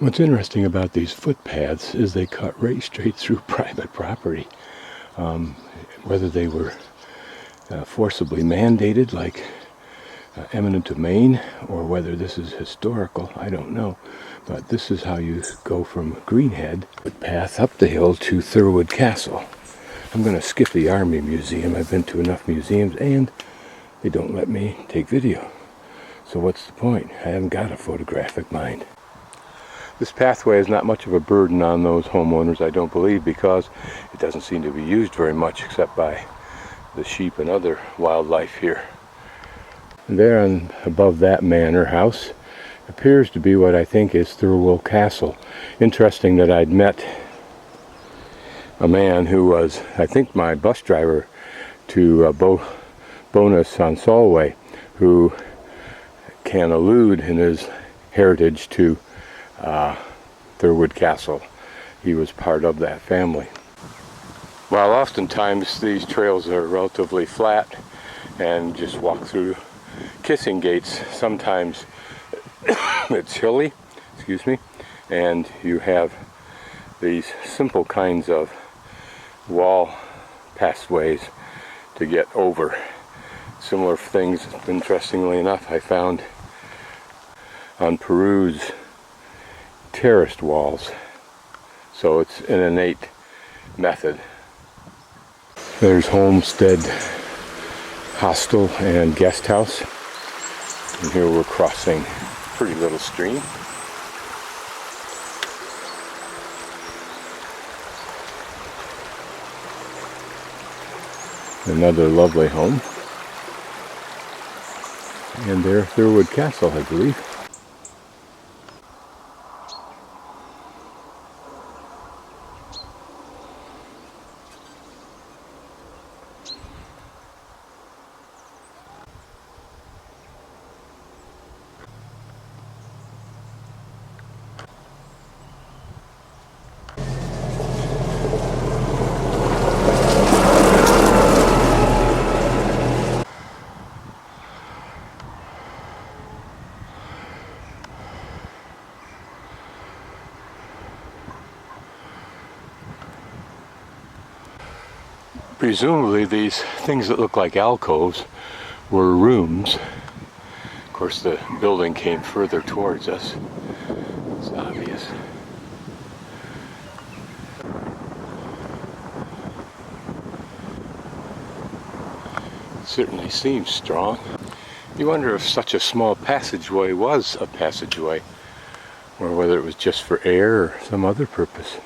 What's interesting about these footpaths is they cut right straight through private property. Whether they were forcibly mandated like eminent domain, or whether this is historical, I don't know. But this is how you go from Greenhead path up the hill to Thirwall Castle. I'm going to skip the Army Museum. I've been to enough museums and they don't let me take video. So what's the point? I haven't got a photographic mind. This pathway is not much of a burden on those homeowners, I don't believe, because it doesn't seem to be used very much except by the sheep and other wildlife here. And there above that manor house appears to be what I think is Thirwall Castle. Interesting that I'd met a man who was, I think, my bus driver to Bonus on Solway, who can allude in his heritage to Thirwall Castle. He was part of that family. While oftentimes these trails are relatively flat and just walk through kissing gates, sometimes it's hilly, and you have these simple kinds of wall pathways to get over. Similar things, interestingly enough, I found on Peru's terraced walls. So it's an innate method. There's Homestead Hostel and Guest House. And here we're crossing a pretty little stream. Another lovely home. And there's Thirwall Castle, I believe. Presumably these things that look like alcoves were rooms. Of course the building came further towards us. It's obvious. It certainly seems strong. You wonder if such a small passageway was a passageway, or whether it was just for air or some other purpose.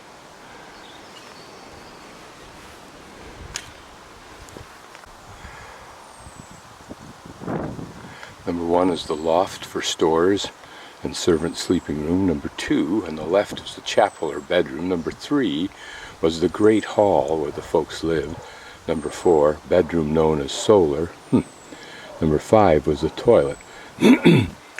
Number 1 is the loft for stores and servant sleeping room. Number 2 on the left is the chapel or bedroom. Number 3 was the great hall where the folks lived. Number 4, bedroom known as solar. Number 5 was a toilet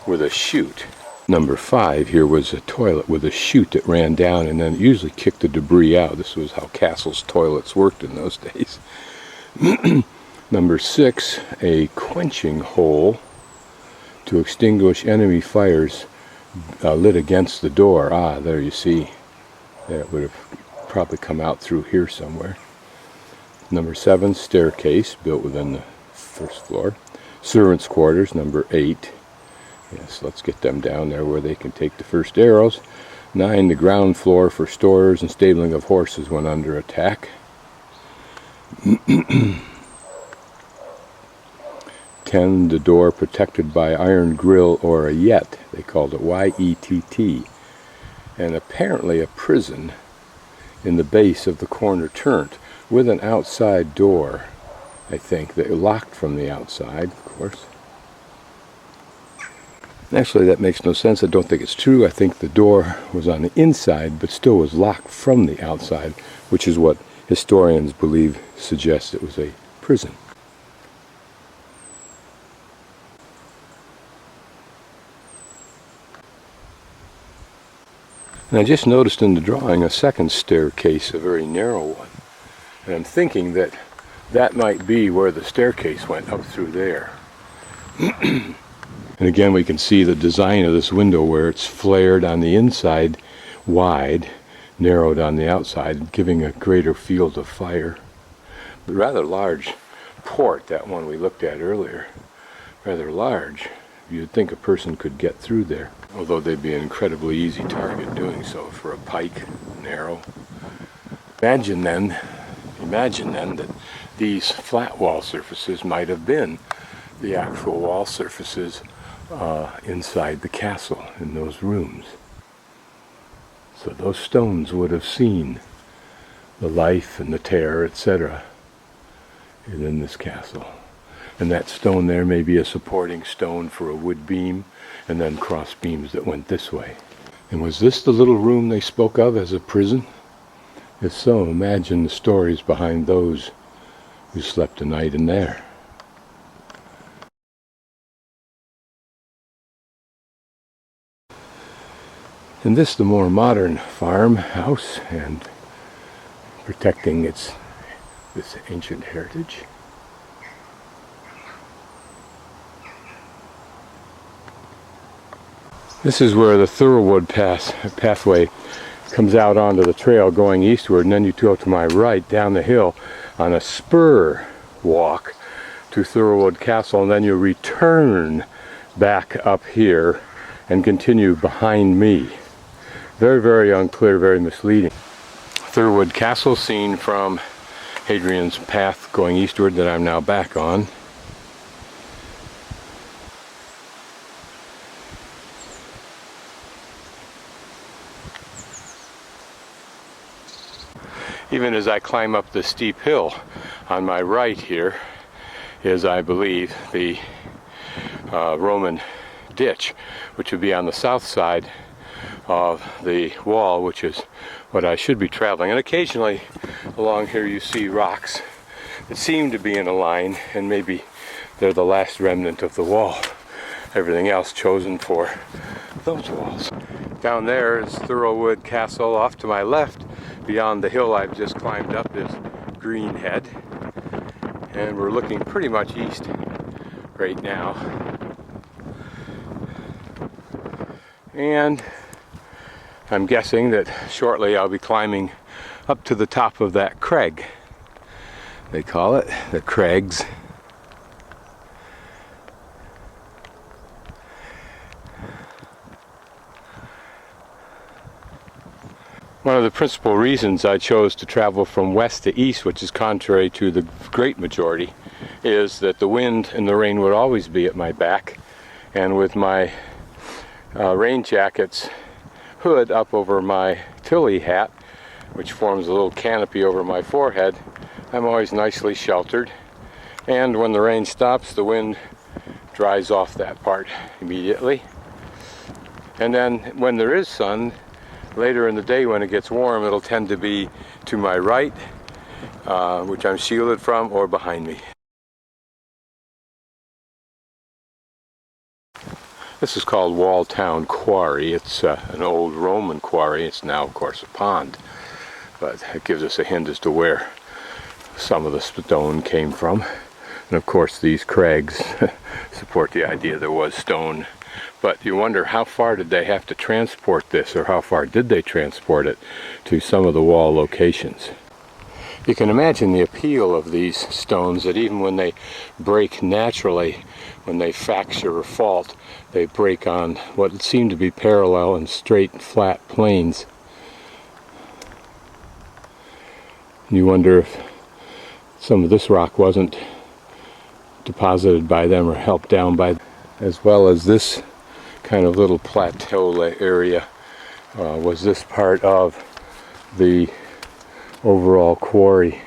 with a chute. Number 5 here was a toilet with a chute that ran down and then it usually kicked the debris out. This was how castles' toilets worked in those days. Number 6, a quenching hole to extinguish enemy fires lit against the door. Ah, there you see. That would have probably come out through here somewhere. Number 7, staircase built within the first floor. Servants' quarters, number 8. Yes, let's get them down there where they can take the first arrows. 9, the ground floor for stores and stabling of horses when under attack. 10, the door protected by iron grill or a yett. They called it Y-E-T-T. And apparently a prison in the base of the corner turret with an outside door, I think, that locked from the outside, of course. Actually, that makes no sense. I don't think it's true. I think the door was on the inside, but still was locked from the outside, which is what historians believe suggests it was a prison. And I just noticed in the drawing a second staircase, a very narrow one. And I'm thinking that that might be where the staircase went, up through there. And again, we can see the design of this window where it's flared on the inside wide, narrowed on the outside, giving a greater field of fire. But rather large port, that one we looked at earlier. Rather large. You'd think a person could get through there, although they'd be an incredibly easy target doing so for a pike, narrow. Imagine then that these flat wall surfaces might have been the actual wall surfaces inside the castle, in those rooms. So those stones would have seen the life and the tear, etc., in this castle. And that stone there may be a supporting stone for a wood beam, and then cross beams that went this way. And was this the little room they spoke of as a prison? If so, imagine the stories behind those who slept a night in there. And this, the more modern farmhouse, and protecting this ancient heritage. This is where the Thirwall pathway comes out onto the trail going eastward, and then you go to my right down the hill on a spur walk to Thirwall Castle, and then you return back up here and continue behind me. Very, very unclear, very misleading. Thirwall Castle seen from Hadrian's path going eastward that I'm now back on. Even as I climb up the steep hill on my right here is, I believe, the Roman ditch, which would be on the south side of the wall, which is what I should be traveling. And occasionally along here you see rocks that seem to be in a line, and maybe they're the last remnant of the wall. Everything else chosen for those walls. Down there is Thirwall Castle. Off to my left, beyond the hill I've just climbed up, is Greenhead. And we're looking pretty much east right now. And I'm guessing that shortly I'll be climbing up to the top of that crag. They call it the crags. One of the principal reasons I chose to travel from west to east, which is contrary to the great majority, is that the wind and the rain would always be at my back, and with my rain jacket's hood up over my tilly hat, which forms a little canopy over my forehead, I'm always nicely sheltered. And when the rain stops, the wind dries off that part immediately. And then when there is sun, later in the day when it gets warm, it'll tend to be to my right, which I'm shielded from, or behind me. This is called Walltown Quarry. It's an old Roman quarry. It's now, of course, a pond, but it gives us a hint as to where some of the stone came from. And of course, these crags support the idea there was stone. But you wonder, how far did they have to transport this, or how far did they transport it to some of the wall locations? You can imagine the appeal of these stones, that even when they break naturally, when they fracture or fault, they break on what seem to be parallel and straight, flat planes. You wonder if some of this rock wasn't deposited by them or helped down by them, as well as this kind of little plateau area. Was this part of the overall quarry?